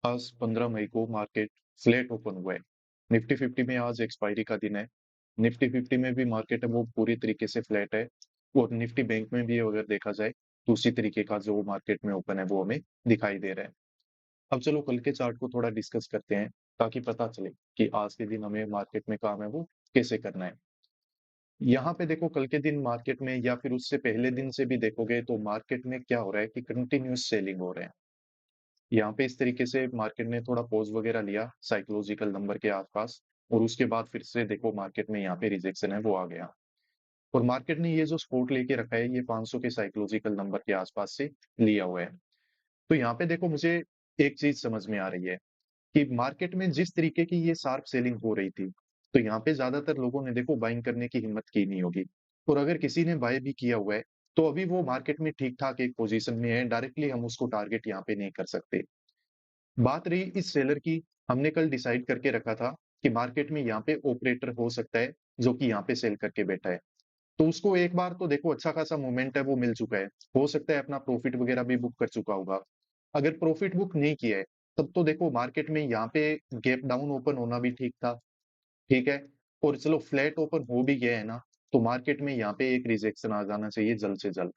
आज 15 मई को market flat open हुआ है। निफ्टी 50 में आज एक्सपायरी का दिन है। निफ्टी 50 में भी मार्केट है वो पूरी तरीके से फ्लैट है और निफ्टी बैंक में भी अगर देखा जाए तो उसी तरीके का जो मार्केट में ओपन है वो हमें दिखाई दे रहा है। अब चलो कल के चार्ट को थोड़ा डिस्कस करते हैं ताकि पता चले कि आज के दिन हमें मार्केट में काम है वो कैसे करना है। यहाँ पे देखो कल के दिन मार्केट में या फिर उससे पहले दिन से भी देखोगे तो मार्केट में क्या हो रहा है कि कंटिन्यूस सेलिंग हो रहे हैं। यहाँ पे इस तरीके से मार्केट ने थोड़ा पॉज़ वगैरह लिया साइकोलॉजिकल नंबर के आसपास और उसके बाद फिर से देखो मार्केट में यहाँ पे रिजेक्शन है वो आ गया और मार्केट ने ये जो सपोर्ट लेके रखा है ये 500 के साइकोलॉजिकल नंबर के आसपास से लिया हुआ है। तो यहाँ पे देखो मुझे एक चीज समझ में आ रही है कि मार्केट में जिस तरीके की ये शार्प सेलिंग हो रही थी तो यहाँ पे ज्यादातर लोगों ने देखो बाइंग करने की हिम्मत की नहीं होगी और अगर किसी ने बाय भी किया हुआ है तो अभी वो मार्केट में ठीक ठाक एक पोजीशन में है, डायरेक्टली हम उसको टारगेट यहाँ पे नहीं कर सकते। बात रही इस सेलर की, हमने कल डिसाइड करके रखा था कि मार्केट में यहाँ पे ऑपरेटर हो सकता है जो कि यहाँ पे सेल करके बैठा है। तो उसको एक बार तो देखो अच्छा खासा मोमेंट है वो मिल चुका है। हो सकता है अपना प्रॉफिट वगैरह भी बुक कर चुका होगा। अगर प्रॉफिट बुक नहीं किया है, तब तो देखो मार्केट में यहाँ पे गैप डाउन ओपन होना भी ठीक था, ठीक है? और चलो फ्लैट ओपन हो भी गया है ना, तो मार्केट में यहाँ पे एक रिजेक्शन आ जाना चाहिए जल्द से जल्द।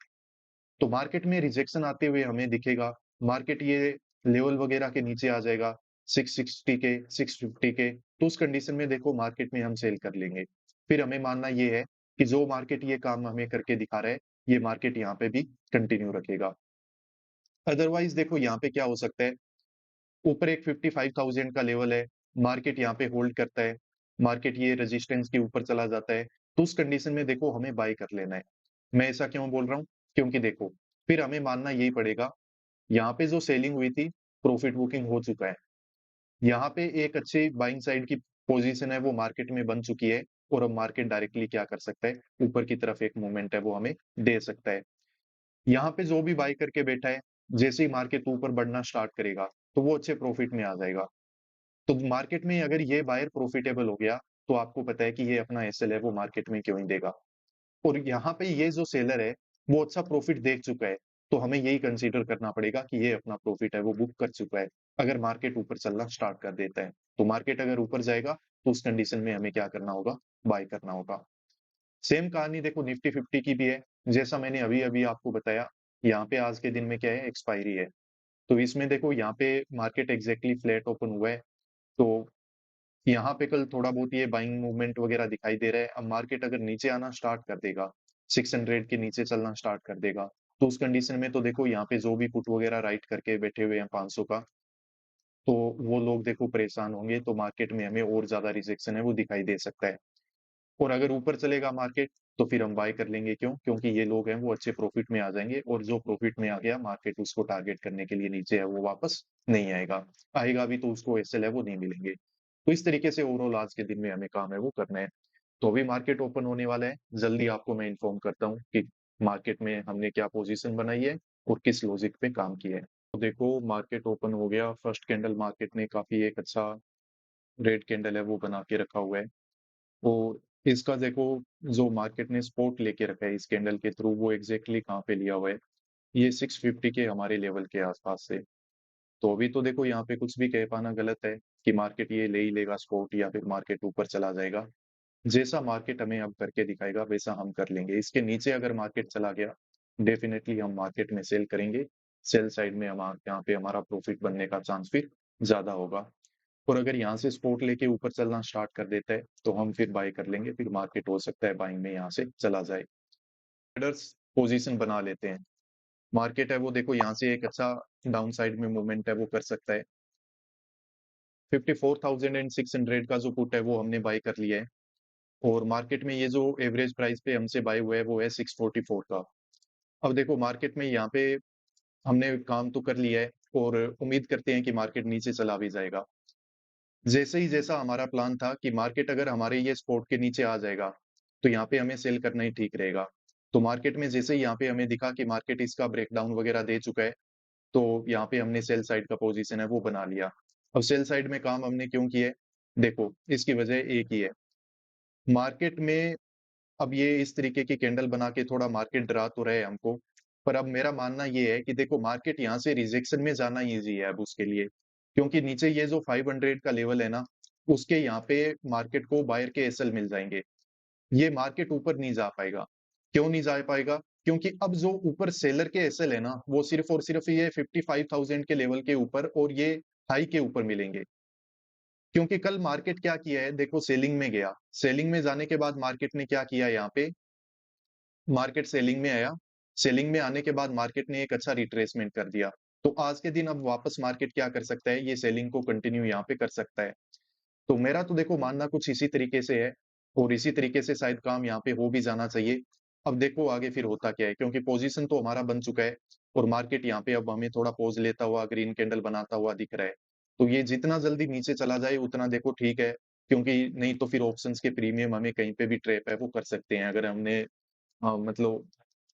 तो मार्केट में रिजेक्शन आते हुए हमें दिखेगा, मार्केट ये लेवल वगैरह के नीचे आ जाएगा, 660 के, 650 के, तो उस कंडीशन में देखो मार्केट में हम सेल कर लेंगे। फिर हमें मानना ये है कि जो मार्केट ये काम हमें करके दिखा रहा है, ये मार्केट यहाँ पे भी कंटिन्यू रखेगा। अदरवाइज देखो यहाँ पे क्या हो सकता है, ऊपर एक 55,000 का लेवल है, मार्केट यहाँ पे होल्ड करता है, मार्केट ये रेजिस्टेंस के ऊपर चला जाता है, तो उस कंडीशन में देखो हमें बाय कर लेना है। मैं ऐसा क्यों बोल रहा हूँ? क्योंकि देखो, फिर हमें मानना यही पड़ेगा, यहाँ पे जो सेलिंग हुई थी, प्रॉफिट बुकिंग हो चुका है। यहाँ पे एक अच्छी बाइंग साइड की पोजीशन है वो मार्केट में बन चुकी है और अब मार्केट डायरेक्टली क्या कर सकता है, ऊपर की तरफ एक मूवमेंट है वो हमें दे सकता है। यहाँ पे जो भी बाय करके बैठा है, जैसे ही मार्केट ऊपर बढ़ना स्टार्ट करेगा, तो वो अच्छे प्रॉफिट में आ जाएगा। तो मार्केट में अगर ये बायर प्रॉफिटेबल हो गया, तो आपको पता है कि ये अपना एसएल है वो मार्केट में क्यों ही देगा। और यहाँ पे ये जो सेलर है, वो अच्छा प्रॉफिट देख चुका है, तो हमें यही कंसीडर करना पड़ेगा कि ये अपना प्रॉफिट है वो बुक कर चुका है, अगर मार्केट ऊपर चलना स्टार्ट कर देता है। तो मार्केट अगर ऊपर जाएगा, तो उस कंडीशन में हमें क्या करना होगा? बाय करना होगा। सेम कहानी देखो निफ्टी 50 की भी है, जैसा मैंने अभी-अभी आपको बताया, यहाँ पे आज के दिन में क्या है, एक्सपायरी है। तो इसमें देखो यहाँ पे मार्केट एग्ज़ैक्टली फ्लैट ओपन हुआ है, तो यहाँ पे कल थोड़ा बहुत ये बाइंग मूवमेंट वगैरह दिखाई दे रहा है। अब मार्केट अगर नीचे आना स्टार्ट कर देगा, 600 के नीचे चलना स्टार्ट कर देगा, तो उस कंडीशन में तो देखो यहाँ पे जो भी पुट वगैरह राइट करके बैठे हुए हैं 500 का, तो वो लोग देखो परेशान होंगे, तो मार्केट में हमें और ज़्यादा रिजेक्शन है वो दिखाई दे सकता है। और अगर ऊपर चलेगा मार्केट, तो फिर हम बाय कर लेंगे, क्यों? क्योंकि ये लोग हैं वो अच्छे प्रॉफिट में आ जाएँगे और जो प्रॉफिट में आ गया मार्केट उसको टारगेट करने के लिए नीचे है वो वापस नहीं आएगा। आएगा भी तो उसको एसएल है वो नहीं मिलेंगे। तो इस तरीके से ओवरऑल आज के दिन में हमें काम है वो करना है। तो अभी मार्केट ओपन होने वाला है, जल्दी आपको मैं इन्फॉर्म करता हूँ कि मार्केट में हमने क्या पोज़ीशन बनाई है और किस लॉजिक पे काम किया है। तो देखो मार्केट ओपन हो गया, फर्स्ट कैंडल मार्केट ने काफ़ी एक अच्छा रेड कैंडल है वो बना के रखा हुआ है। और इसका देखो जो मार्केट ने सपोर्ट लेके रखा है इस कैंडल के थ्रू वो एग्जैक्टली कहाँ पे लिया हुआ है, ये 650 के हमारे लेवल के आसपास से। तो अभी तो देखो यहाँ पे कुछ भी कह पाना गलत है कि मार्केट ये ले ही लेगा सपोर्ट या फिर मार्केट ऊपर चला जाएगा। जैसा मार्केट हमें अब करके दिखाएगा वैसा हम कर लेंगे। इसके नीचे अगर मार्केट चला गया, डेफिनेटली हम मार्केट में सेल करेंगे। सेल साइड में हम यहाँ पे हमारा प्रॉफिट बनने का चांस फिर ज्यादा होगा। और अगर यहाँ से सपोर्ट लेके ऊपर चलना स्टार्ट कर देता है, तो हम फिर बाय कर लेंगे, फिर मार्केट हो सकता है बाइंग में यहाँ से चला जाए। ट्रेडर्स पोजीशन बना लेते हैं। मार्केट है वो देखो यहाँ से एक अच्छा डाउन साइड में मूवमेंट है वो कर सकता है। 54,600 का जो पुट है वो हमने बाय कर लिया है और मार्केट में ये जो एवरेज प्राइस पे हमसे बाय हुआ है वो है 644 का। अब देखो मार्केट में यहाँ पे हमने काम तो कर लिया है और उम्मीद करते हैं कि मार्केट नीचे चला भी जाएगा। जैसे ही जैसा हमारा प्लान था कि मार्केट अगर हमारे ये सपोर्ट के नीचे आ जाएगा, तो यहाँ पे हमें सेल करना ही ठीक रहेगा। तो मार्केट में जैसे ही यहाँ पे हमें दिखा कि मार्केट इसका ब्रेकडाउन वगैरह दे चुका है, तो यहाँ पे हमने सेल साइड का पोजीशन है वो बना लिया। अब सेल साइड में काम हमने क्यों किया है? देखो, इसकी वजह एक ही है। मार्केट में अब ये इस तरीके की कैंडल बना के थोड़ा मार्केट डरा तो रहे हमको, पर अब मेरा मानना ये है कि देखो मार्केट यहाँ से रिजेक्शन में जाना ईज़ी है अब उसके लिए। क्योंकि नीचे ये जो 500 का लेवल है ना, उसके यहाँ पे मार्केट को बायर के एसएल मिल जाएंगे। ये मार्केट ऊपर नहीं जा पाएगा। क्यों नहीं जा पाएगा? क्योंकि अब जो ऊपर सेलर के एसएल है ना, वो सिर्फ और सिर्फ ये 55,000 के लेवल के ऊपर और ये हाई के ऊपर मिलेंगे। क्योंकि कल मार्केट क्या किया है, देखो सेलिंग में गया, सेलिंग में जाने के बाद मार्केट ने क्या किया यहाँ पे, मार्केट सेलिंग में आया, सेलिंग में आने के बाद मार्केट ने एक अच्छा रिट्रेसमेंट कर दिया। तो आज के दिन अब वापस मार्केट क्या कर सकता है, ये सेलिंग को कंटिन्यू यहाँ पे कर सकता है। तो मेरा तो देखो मानना कुछ इसी तरीके से है और इसी तरीके से शायद काम यहाँ पे हो भी जाना चाहिए। अब देखो आगे फिर होता क्या है, क्योंकि पोजीशन तो हमारा बन चुका है और मार्केट यहाँ पे अब हमें थोड़ा पॉज लेता हुआ ग्रीन कैंडल बनाता हुआ दिख रहा है। तो ये जितना जल्दी नीचे चला जाए उतना देखो ठीक है, क्योंकि नहीं तो फिर ऑप्शंस के प्रीमियम हमें कहीं पे भी ट्रैप है वो कर सकते हैं अगर हमने मतलब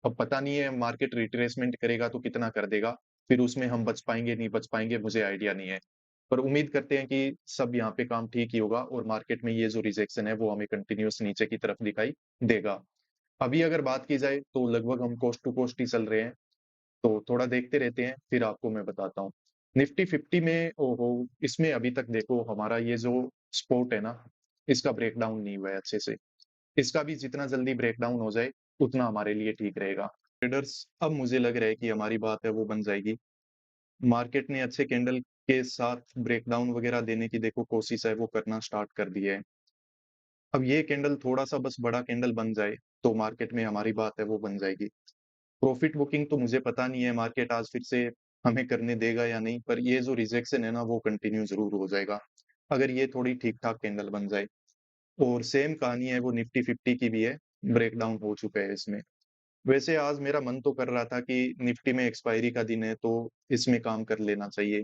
अब पता नहीं है मार्केट रिट्रेसमेंट करेगा तो कितना कर देगा, फिर उसमें हम बच पाएंगे नहीं बच पाएंगे मुझे आइडिया नहीं है। पर उम्मीद करते हैं कि सब यहाँ पे काम ठीक ही होगा और मार्केट में ये जो रिजेक्शन है वो हमें कंटिन्यूअस नीचे की तरफ दिखाई देगा। अभी अगर बात की जाए तो लगभग हम कोस्ट टू कोस्ट ही चल रहे हैं, तो थोड़ा देखते रहते हैं फिर आपको मैं बताता हूँ। निफ्टी 50 में ओहो, इसमें अभी तक देखो हमारा ये जो स्पोर्ट है ना, इसका ब्रेकडाउन नहीं हुआ है अच्छे से। इसका भी जितना जल्दी ब्रेकडाउन हो जाए उतना हमारे लिए ठीक रहेगा। ट्रेडर्स, अब मुझे लग रहा है कि हमारी बात है वो बन जाएगी। मार्केट ने अच्छे कैंडल के साथ ब्रेकडाउन वगैरह देने की देखो कोशिश है वो करना स्टार्ट कर दी है। अब ये कैंडल थोड़ा सा बस बड़ा कैंडल बन जाए तो मार्केट में हमारी बात है वो बन जाएगी। प्रॉफिट बुकिंग तो मुझे पता नहीं है मार्केट आज फिर से हमें करने देगा या नहीं, पर ये जो रिजेक्शन है ना वो कंटिन्यू जरूर हो जाएगा अगर ये थोड़ी ठीक ठाक कैंडल बन जाए। और सेम कहानी है वो निफ्टी 50 की भी है, ब्रेकडाउन हो चुका है इसमें। वैसे आज मेरा मन तो कर रहा था कि निफ्टी में एक्सपायरी का दिन है तो इसमें काम कर लेना चाहिए,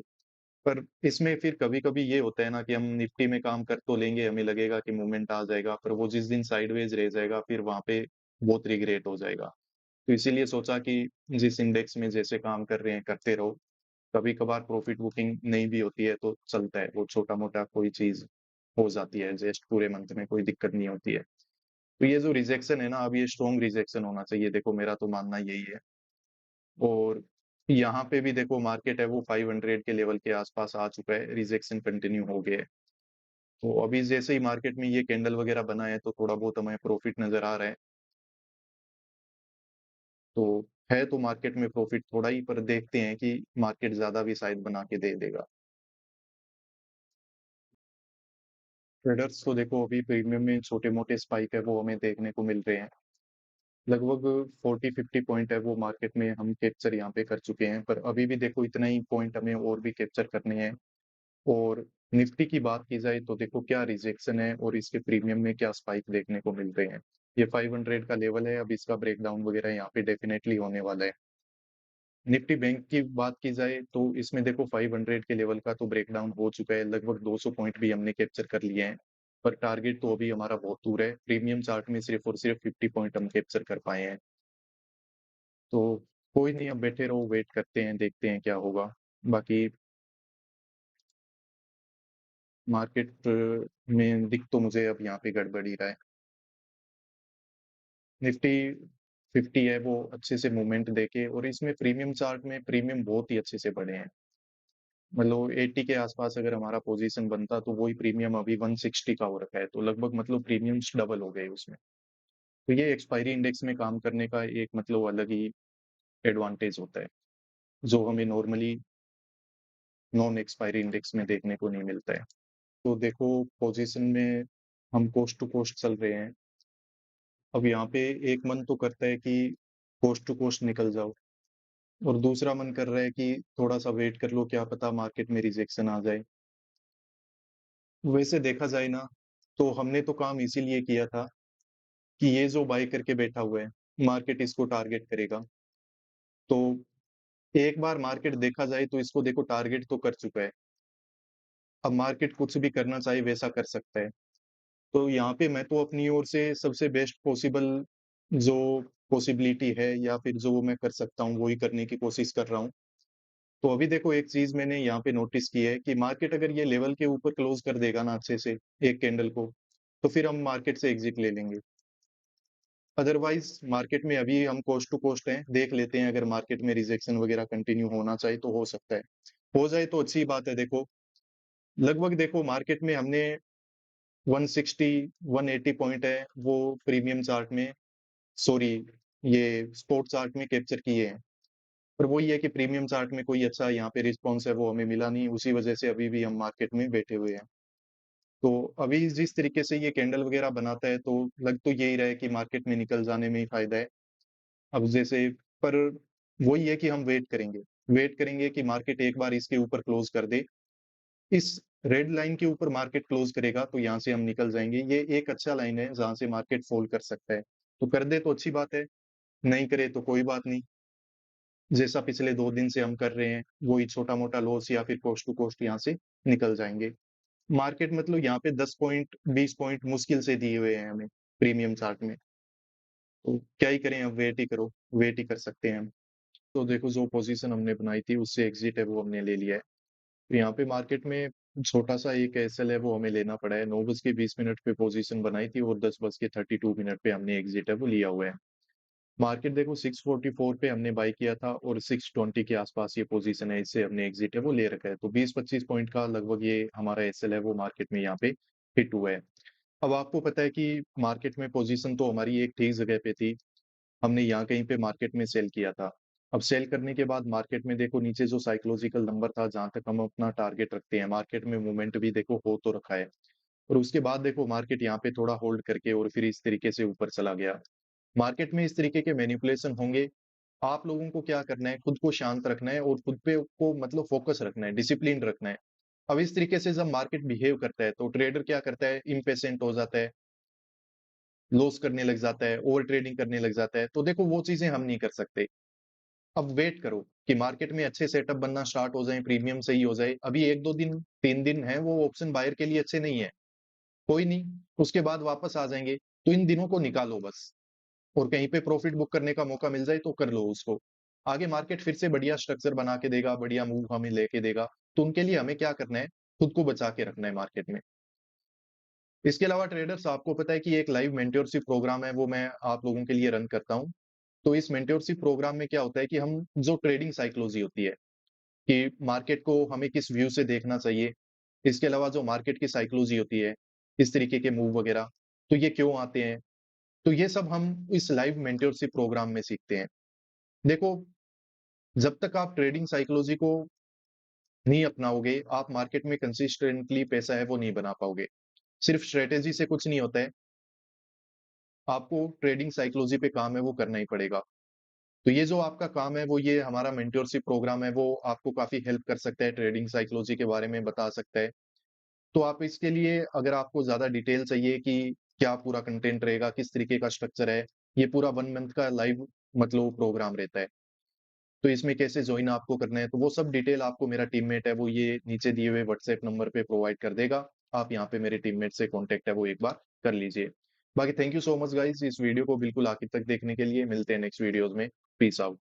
पर इसमें फिर कभी-कभी ये होता है ना कि हम निफ्टी में काम कर तो लेंगे, हमें लगेगा कि मूवमेंट आ जाएगा, पर वो जिस दिन साइडवेज रह जाएगा फिर वहाँ पे बहुत रिग्रेट हो जाएगा। तो इसीलिए सोचा कि जिस इंडेक्स में जैसे काम कर रहे हैं करते रहो, कभी-कभार प्रॉफिट बुकिंग नहीं भी होती है तो चलता है, वो छोटा-मोटा कोई चीज़ हो जाती है, एडजस्ट पूरे मंथ में कोई दिक्कत नहीं होती है। तो ये जो रिजेक्शन है ना, अब ये स्ट्रॉन्ग रिजेक्शन होना चाहिए, देखो मेरा तो मानना यही है। और यहाँ पे भी देखो मार्केट है वो 500 के लेवल के आसपास आ चुका है, रिजेक्शन कंटिन्यू हो गया है। तो अभी जैसे ही मार्केट में ये कैंडल वगैरह बना है तो थोड़ा बहुत हमें प्रॉफिट नजर आ रहा है। तो है तो मार्केट में प्रॉफिट थोड़ा ही, पर देखते हैं कि मार्केट ज्यादा भी शायद बना के दे देगा। ट्रेडर्स तो देखो अभी प्रीमियम में छोटे मोटे स्पाइक है वो हमें देखने को मिल रहे हैं। लगभग 40-50 पॉइंट है वो मार्केट में हम कैप्चर यहाँ पे कर चुके हैं, पर अभी भी देखो इतना ही पॉइंट हमें और भी कैप्चर करने हैं। और निफ्टी की बात की जाए तो देखो क्या रिजेक्शन है और इसके प्रीमियम में क्या स्पाइक देखने को मिल रहे हैं। ये 500 का लेवल है, अब इसका ब्रेकडाउन वगैरह यहाँ पे डेफिनेटली होने वाला है। निफ्टी बैंक की बात की जाए तो इसमें देखो 500 के लेवल का तो ब्रेकडाउन हो चुका है, लगभग 200 पॉइंट भी हमने कैप्चर कर लिए हैं। पर टारगेट तो अभी हमारा बहुत दूर है, प्रीमियम चार्ट में सिर्फ और सिर्फ 50 पॉइंट हम कैप्चर कर पाए हैं। तो कोई नहीं, अब बैठे रहो, वेट करते हैं, देखते हैं क्या होगा। बाकी मार्केट में दिख तो मुझे अब यहाँ पे गड़बड़ ही रहा है। निफ्टी 50 है वो अच्छे से मूवमेंट देके, और इसमें प्रीमियम चार्ट में प्रीमियम बहुत ही अच्छे से बढ़े हैं। मतलब 80 के आसपास अगर हमारा पोजीशन बनता तो वही प्रीमियम अभी 160 का हो रखा है, तो लगभग मतलब प्रीमियम्स डबल हो गए उसमें। तो ये एक्सपायरी इंडेक्स में काम करने का एक मतलब अलग ही एडवांटेज होता है, जो हमें नॉर्मली नॉन एक्सपायरी इंडेक्स में देखने को नहीं मिलता है। तो देखो पोजीशन में हम कोस्ट टू कोस्ट चल रहे हैं। अब यहाँ पे एक मन तो करता है कि कोस्ट टू कोस्ट निकल जाओ, और दूसरा मन कर रहा है कि थोड़ा सा वेट कर लो, क्या पता मार्केट में रिजेक्शन आ जाए। वैसे देखा जाए ना, तो हमने तो काम इसीलिए किया था कि ये जो बाय करके बैठा हुआ है, मार्केट इसको टारगेट करेगा। तो एक बार मार्केट देखा जाए तो इसको देखो टारगेट तो कर चुका है। अब मार्केट कुछ भी करना चाहे वैसा कर सकता है। तो यहाँ पे मैं तो अपनी ओर से सबसे बेस्ट पॉसिबल जो पॉसिबिलिटी है या फिर जो मैं कर सकता हूँ वही करने की कोशिश कर रहा हूँ। तो अभी देखो एक चीज मैंने यहाँ पे नोटिस की है कि मार्केट अगर ये लेवल के ऊपर क्लोज कर देगा ना अच्छे से एक कैंडल को, तो फिर हम मार्केट से एग्जिट ले लेंगे। अदरवाइज मार्केट में अभी हम कोस्ट टू कोस्ट हैं, देख लेते हैं, अगर मार्केट में रिजेक्शन वगैरह कंटिन्यू होना चाहिए तो हो सकता है, हो जाए तो अच्छी बात है। देखो लगभग देखो मार्केट में हमने 160 180 पॉइंट है वो प्रीमियम चार्ट में, सॉरी, ये स्पोर्ट चार्ट में कैप्चर किए हैं। पर वही है कि प्रीमियम चार्ट में कोई अच्छा यहाँ पे रिस्पॉन्स है वो हमें मिला नहीं, उसी वजह से अभी भी हम मार्केट में बैठे हुए हैं। तो अभी जिस तरीके से ये कैंडल वगैरह बनाता है तो लग तो यही रहा है कि मार्केट में निकल जाने में ही फायदा है। अब जैसे, पर वही है कि हम वेट करेंगे कि मार्केट एक बार इसके ऊपर क्लोज कर दे। इस रेड लाइन के ऊपर मार्केट क्लोज करेगा तो यहाँ से हम निकल जाएंगे। ये एक अच्छा लाइन है जहां से मार्केट फॉल कर सकता है, तो कर दे तो अच्छी बात है, नहीं करे तो कोई बात नहीं। जैसा पिछले 2 दिन से हम कर रहे हैं वही छोटा मोटा लॉस या फिर कोस्ट टू कोस्ट यहाँ से निकल जाएंगे। मार्केट मतलब यहाँ पे 10 पॉइंट 20 पॉइंट मुश्किल से दिए हुए हैं हमें प्रीमियम चार्ट में। तो क्या ही करें, अब वेट ही करो, वेट ही कर सकते हैं हम। तो देखो जो पोजीशन हमने बनाई थी उससे एग्जिट है वो हमने ले लिया है। तो यहाँ पे मार्केट में छोटा सा एक एसएल है वो हमें लेना पड़ा है। 9:20 पे पोजीशन बनाई थी और 10:32 पे हमने एग्जिट है वो लिया हुआ है। मार्केट देखो 644 पे हमने बाई किया था और 620 के आसपास ये पोजीशन है, इससे हमने एग्जिट है वो ले रखा है। तो 20-25 पॉइंट का लगभग ये हमारा एसएल है वो मार्केट में यहाँ पे हिट हुआ है। अब आपको पता है कि मार्केट में पोजीशन तो हमारी एक ठीक जगह पे थी, हमने यहाँ कहीं पे मार्केट में सेल किया था। अब सेल करने के बाद मार्केट में देखो नीचे जो साइकोलॉजिकल नंबर था जहां तक हम अपना टारगेट रखते हैं, मार्केट में मूवमेंट भी देखो हो तो रखा है। और उसके बाद देखो मार्केट यहाँ पे थोड़ा होल्ड करके और फिर इस तरीके से ऊपर चला गया। मार्केट में इस तरीके के मैनिपुलेशन होंगे। आप लोगों को क्या करना है, खुद को शांत रखना है और खुद पे को मतलब फोकस रखना है, डिसिप्लिन रखना है। अब इस तरीके से जब मार्केट बिहेव करता है तो ट्रेडर क्या करता है, इम्पेशेंट हो जाता है, लॉस करने लग जाता है, ओवर ट्रेडिंग करने लग जाता है। तो देखो वो चीजें हम नहीं कर सकते। अब वेट करो कि मार्केट में अच्छे सेटअप बनना स्टार्ट हो जाए, प्रीमियम सही हो जाए। अभी 1-2 दिन 3 दिन है वो ऑप्शन बायर के लिए अच्छे नहीं है, कोई नहीं, उसके बाद वापस आ जाएंगे। तो इन दिनों को निकालो बस, और कहीं पे प्रॉफिट बुक करने का मौका मिल जाए तो कर लो उसको। आगे मार्केट फिर से बढ़िया स्ट्रक्चर बना के देगा, बढ़िया मूव हमें लेके देगा। तो उनके लिए हमें क्या करना है, खुद को बचा के रखना है मार्केट में। इसके अलावा ट्रेडर्स, आपको पता है कि एक लाइव मेंटरशिप प्रोग्राम है वो मैं आप लोगों के लिए रन करता हूँ। तो इस मेंटरशिप प्रोग्राम में क्या होता है कि हम जो ट्रेडिंग साइकोलॉजी होती है कि मार्केट को हमें किस व्यू से देखना चाहिए, इसके अलावा जो मार्केट की साइकोलॉजी होती है, इस तरीके के मूव वगैरह, तो ये क्यों आते हैं, तो ये सब हम इस लाइव मेंटरशिप प्रोग्राम में सीखते हैं। देखो, जब तक आप ट्रेडिंग साइकोलॉजी को नहीं अपनाओगे, आप मार्केट में कंसिस्टेंटली पैसा है वो नहीं बना पाओगे। सिर्फ स्ट्रेटेजी से कुछ नहीं होता है, आपको ट्रेडिंग साइकोलॉजी पे काम है वो करना ही पड़ेगा। तो ये जो आपका काम है वो, ये हमारा मेंटरशिप प्रोग्राम है वो आपको काफी हेल्प कर सकता है, ट्रेडिंग साइकोलॉजी के बारे में बता सकता है। तो आप इसके लिए, अगर आपको ज्यादा डिटेल चाहिए कि क्या पूरा कंटेंट रहेगा, किस तरीके का स्ट्रक्चर है, ये पूरा 1 मंथ का लाइव मतलब प्रोग्राम रहता है। तो इसमें कैसे ज्वाइन आपको करना है, तो वो सब डिटेल आपको मेरा टीममेट है वो ये नीचे दिए हुए व्हाट्सएप नंबर पे प्रोवाइड कर देगा। आप यहाँ पे मेरे टीममेट से कॉन्टेक्ट है वो एक बार कर लीजिए। बाकी thank you so much guys इस वीडियो को बिल्कुल आखिर तक देखने के लिए। मिलते हैं नेक्स्ट वीडियोस में। Peace out.